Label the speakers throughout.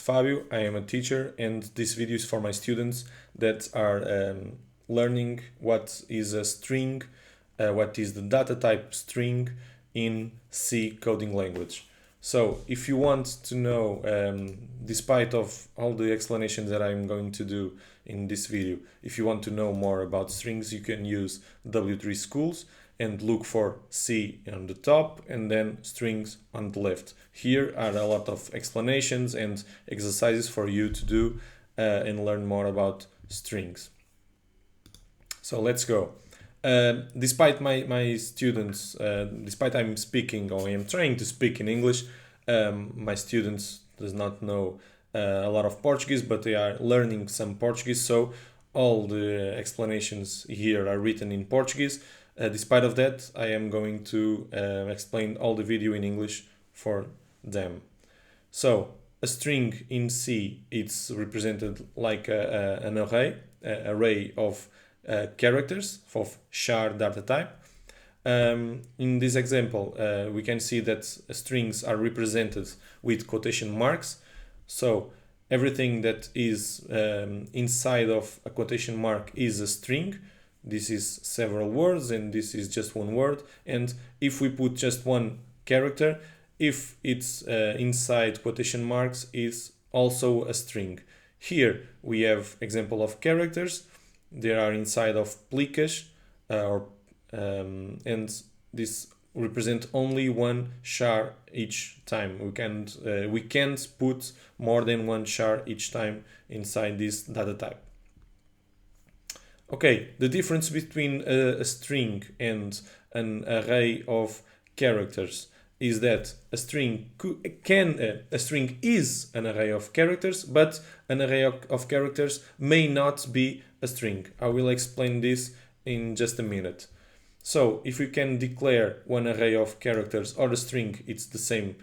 Speaker 1: Fabio, I am a teacher, and this video is for my students that are learning what is a string, what is the data type string in C coding language. So if you want to know, despite of all the explanations that I'm going to do in this video, if you want to know more about strings, you can use W3 Schools and look for C on the top and then strings on the left. Here are a lot of explanations and exercises for you to do and learn more about strings. So let's go. Despite my students, despite I'm speaking or I am trying to speak in English, my students does not know a lot of Portuguese, but they are learning some Portuguese, so all the explanations here are written in Portuguese. Despite of that, I am going to explain all the video in English for them. So a string in C, it's represented like an array of characters of char data type. In this example, we can see that strings are represented with quotation marks. So everything that is inside of a quotation mark is a string. This is several words and this is just one word. And if we put just one character, if it's inside quotation marks, is also a string. Here we have example of characters. They are inside of plicas, and this represent only one char each time. We can't put more than one char each time inside this data type. Okay, the difference between a string and an array of characters is that a string is an array of characters, but an array of characters may not be a string. I will explain this in just a minute. So if we can declare one array of characters or a string, it's the same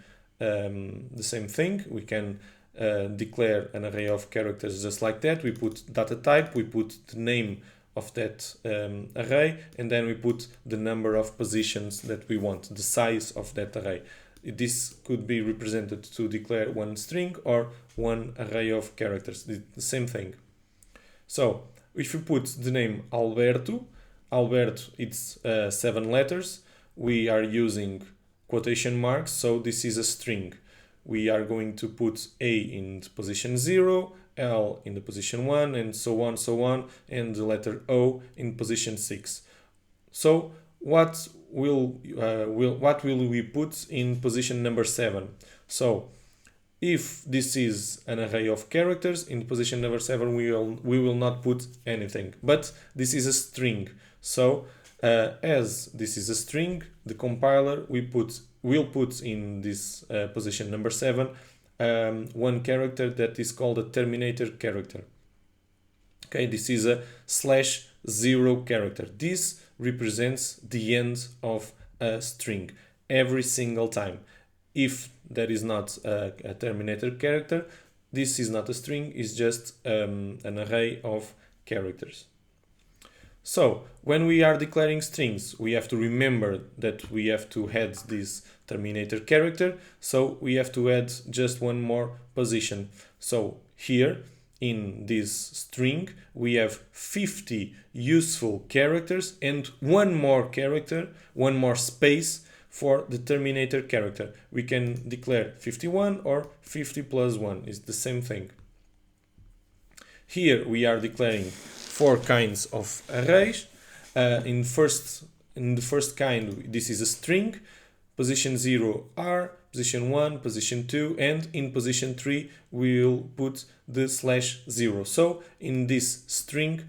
Speaker 1: thing. We can declare an array of characters just like that. We put data type, we put the name of that array, and then we put the number of positions that we want, the size of that array. This could be represented to declare one string or one array of characters, the same thing. So if we put the name Alberto, it's 7 letters. We are using quotation marks, so this is a string. We are going to put A in position 0, L in the position 1, and so on, and the letter O in position 6. So what will we put in position number 7? So if this is an array of characters, in position number 7 we will not put anything, but this is a string. So as this is a string, the compiler will put in this position number 7 one character that is called a terminator character. Okay, this is a /0 character. This represents the end of a string every single time. If that is not a terminator character, this is not a string, it's just an array of characters. So when we are declaring strings, we have to remember that we have to add this terminator character, so we have to add just one more position. So here in this string we have 50 useful characters and one more character, one more space for the terminator character. We can declare 51 or 50 plus 1, is the same thing. Here we are declaring 4 kinds of arrays. In the first kind, this is a string. Position 0 R, position 1, position 2, and in position 3 we will put the /0. So in this string,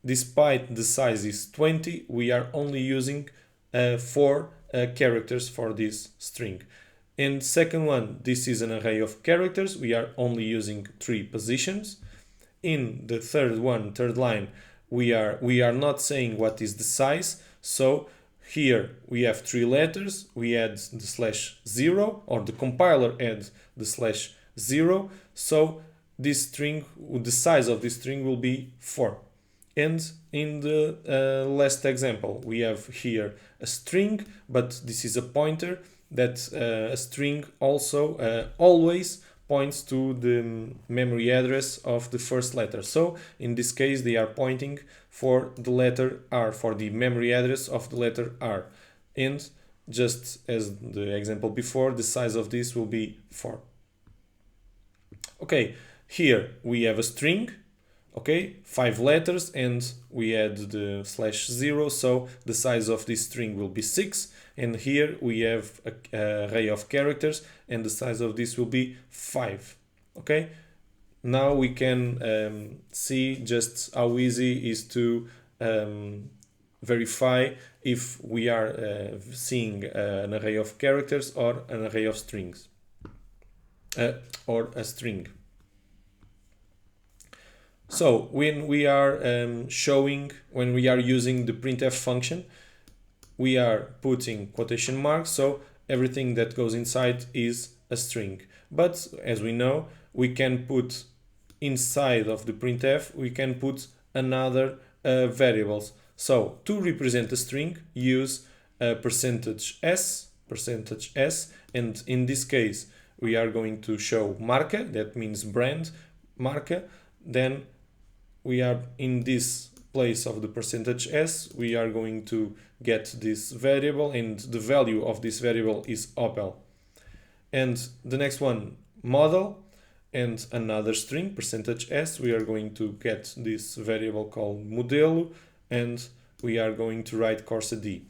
Speaker 1: despite the size is 20, we are only using 4 characters for this string. And second one, this is an array of characters. We are only using 3 positions. In the third line, we are not saying what is the size. So here we have 3 letters. We add the /0, or the compiler adds the /0. So this string, the size of this string will be 4. And in the last example, we have here a string, but this is a pointer that a string also always points to the memory address of the first letter. So in this case, they are pointing for the letter R, for the memory address of the letter R. And just as the example before, the size of this will be 4. Okay, here we have a string, okay, 5 letters, and we add the /0, so the size of this string will be 6. And here we have an array of characters, and the size of this will be 5. Okay, now we can see just how easy it is to verify if we are seeing an array of characters or an array of strings, or a string. So when we are when we are using the printf function, we are putting quotation marks, so everything that goes inside is a string. But as we know, we can put inside of the printf, we can put another variables. So to represent a string, use %s, and in this case, we are going to show marca, that means brand, marca. Then we are in this place of the %s, we are going to get this variable, and the value of this variable is Opel. And the next one, model, and another string, %s, we are going to get this variable called modelo, and we are going to write Corsa D.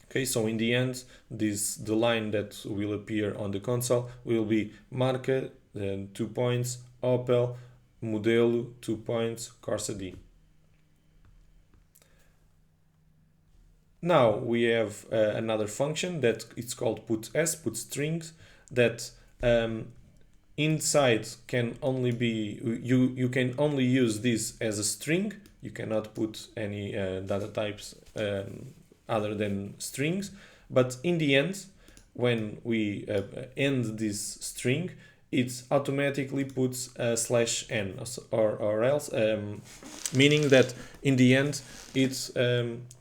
Speaker 1: Okay, so in the end, the line that will appear on the console will be marca, then 2 points, Opel, modelo, 2 points, Corsa D. Now we have another function that it's called put_s, put strings, that inside can only be, you can only use this as a string. You cannot put any data types other than strings. But in the end, when we end this string, it automatically puts a /n, or else, meaning that in the end it's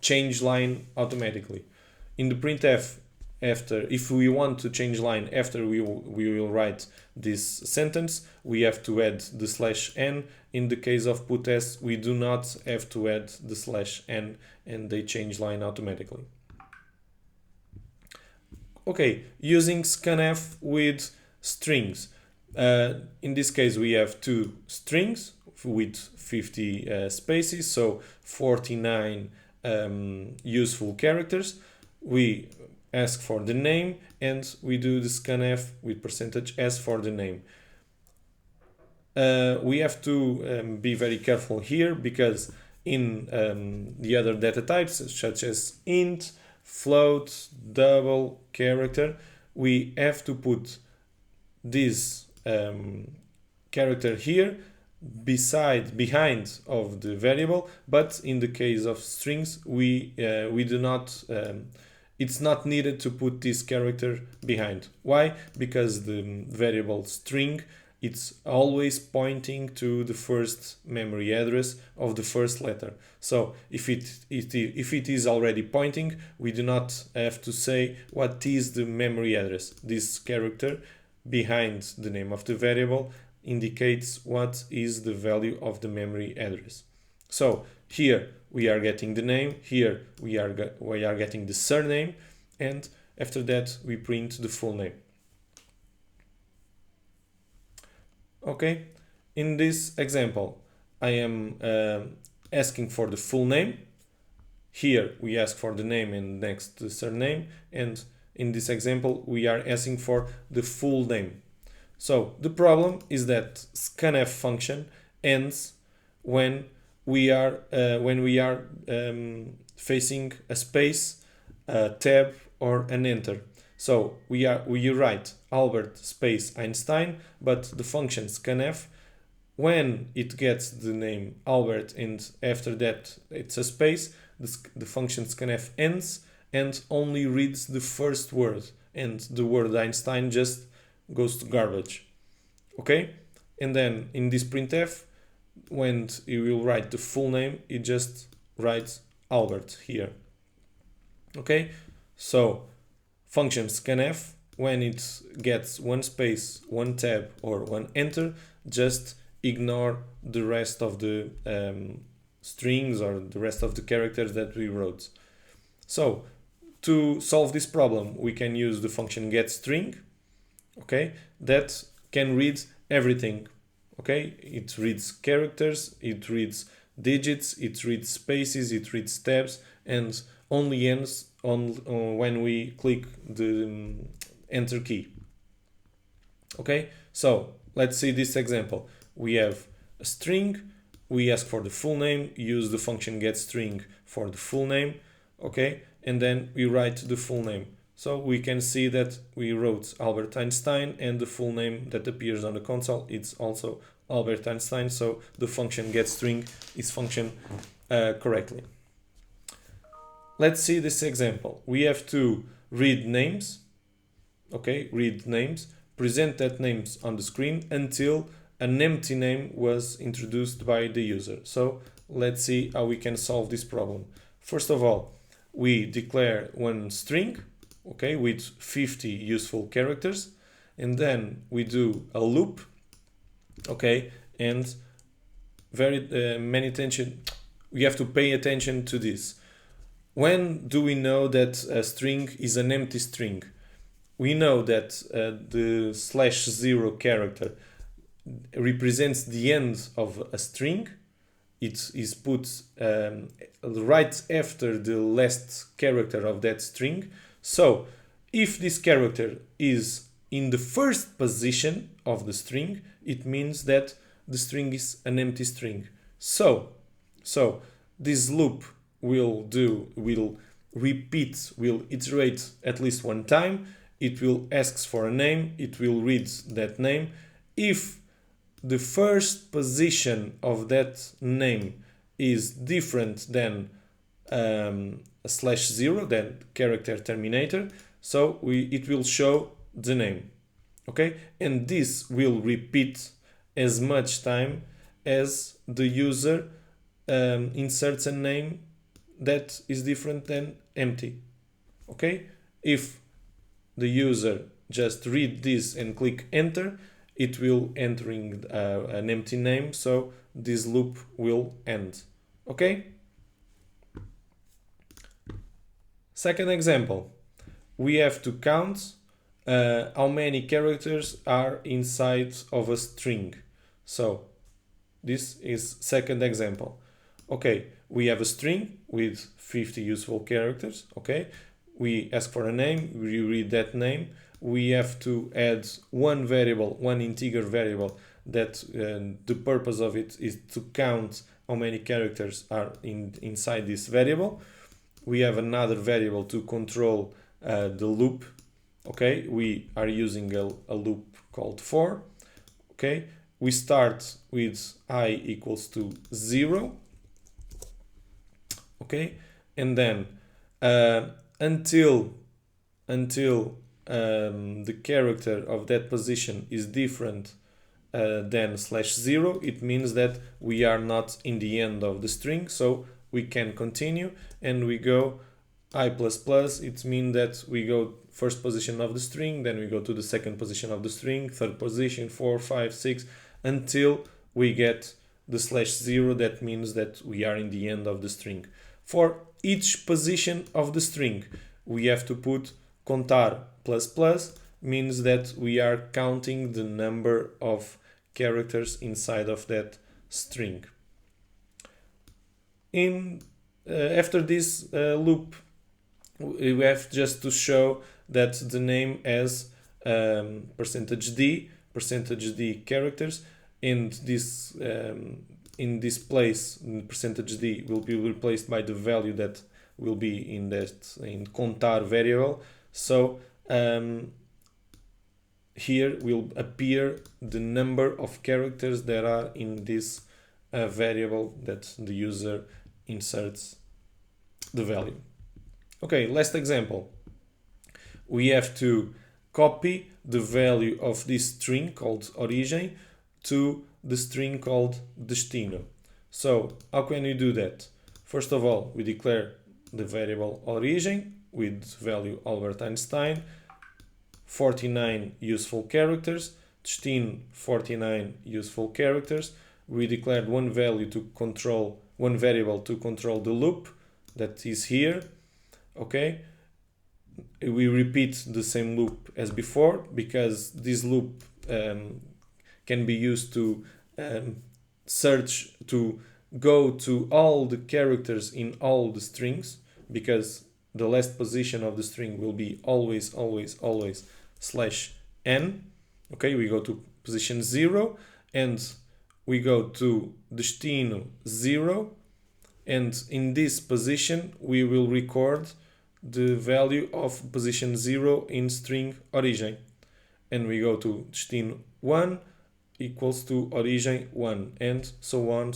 Speaker 1: change line automatically. In the printf, if we want to change line after we will write this sentence, we have to add the /n. In the case of put_s, we do not have to add the /n, and they change line automatically. Okay, using scanf with strings. In this case, we have 2 strings with 50 spaces, so 49 useful characters. We ask for the name, and we do the scanf with %s for the name. We have to be very careful here, because in the other data types, such as int, float, double, character, we have to put this character here behind of the variable, but in the case of strings, we do not, it's not needed to put this character behind. Why? Because the variable string, it's always pointing to the first memory address of the first letter. So if it is already pointing, we do not have to say what is the memory address. This character behind the name of the variable indicates what is the value of the memory address. So here we are getting the name, here we are getting the surname, and after that we print the full name. Okay, in this example I am asking for the full name. Here we ask for the name and next the surname, and in this example we are asking for the full name. So the problem is that scanf function ends when we are facing a space, a tab, or an enter. So we write Albert space Einstein, but the function scanf, when it gets the name Albert and after that it's a space, the function scanf ends and only reads the first word, and the word Einstein just goes to garbage. Okay, and then in this printf, when you will write the full name, it just writes Albert here. Okay, so function scanf when it gets one space, one tab, or one enter, just ignore the rest of the strings or the rest of the characters that we wrote. So to solve this problem, we can use the function getString, okay, that can read everything. Okay, it reads characters, it reads digits, it reads spaces, it reads tabs, and only ends on when we click the enter key. Okay, so let's see this example. We have a string, we ask for the full name, use the function getString for the full name, okay, and then we write the full name. So we can see that we wrote Albert Einstein, and the full name that appears on the console, it's also Albert Einstein, so the function getString is functioned correctly. Let's see this example. We have to read names, okay, read names, present that names on the screen until an empty name was introduced by the user. So let's see how we can solve this problem. First of all, we declare one string, okay, with 50 useful characters, and then we do a loop, okay, and we have to pay attention to this. When do we know that a string is an empty string? We know that the /0 character represents the end of a string. It is put right after the last character of that string. So if this character is in the first position of the string, it means that the string is an empty string. So this loop will iterate at least one time. It will ask for a name, it will read that name. If the first position of that name is different than a /0, then character terminator, so it will show the name, okay, and this will repeat as much time as the user inserts a name that is different than empty. Okay, if the user just read this and click enter, it will entering an empty name, so this loop will end. Okay. Second example, we have to count how many characters are inside of a string. So this is second example. Okay, we have a string with 50 useful characters. Okay, we ask for a name, we read that name. We have to add one variable, one integer variable, that the purpose of it is to count how many characters are inside this variable. We have another variable to control the loop. Okay, we are using a loop called for. Okay, we start with I equals to 0. Okay, and then until the character of that position is different than /0, it means that we are not in the end of the string, so we can continue, and we go I++. It means that we go first position of the string, then we go to the second position of the string, third position, 4, 5, 6, until we get the /0. That means that we are in the end of the string. For each position of the string, we have to put contar ++, means that we are counting the number of characters inside of that string. After this loop, we have just to show that the name has %d characters, and this in this place, %d will be replaced by the value that will be in contar variable. So here will appear the number of characters that are in this variable that the user inserts the value. Okay, last example. We have to copy the value of this string called origem to the string called destino. So how can we do that? First of all, we declare the variable origem with value Albert Einstein. 49 useful characters, destino 49 useful characters. We declared one value to control, one variable to control the loop that is here. Okay, we repeat the same loop as before because this loop can be used to search, to go to all the characters in all the strings, because the last position of the string will be always /n. Okay, we go to position 0 and we go to destino 0, and in this position we will record the value of position 0 in string origin, and we go to destino 1 equals to origin 1, and so on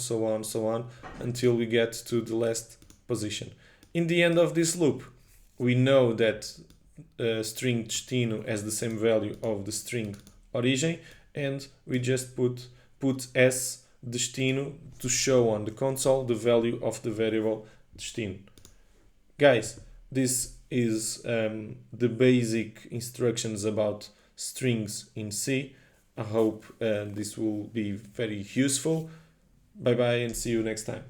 Speaker 1: until we get to the last position. In the end of this loop, we know that string destino has the same value of the string origin, and we just put s destino to show on the console the value of the variable destino. Guys, this is the basic instructions about strings in C. I hope this will be very useful. Bye bye and see you next time.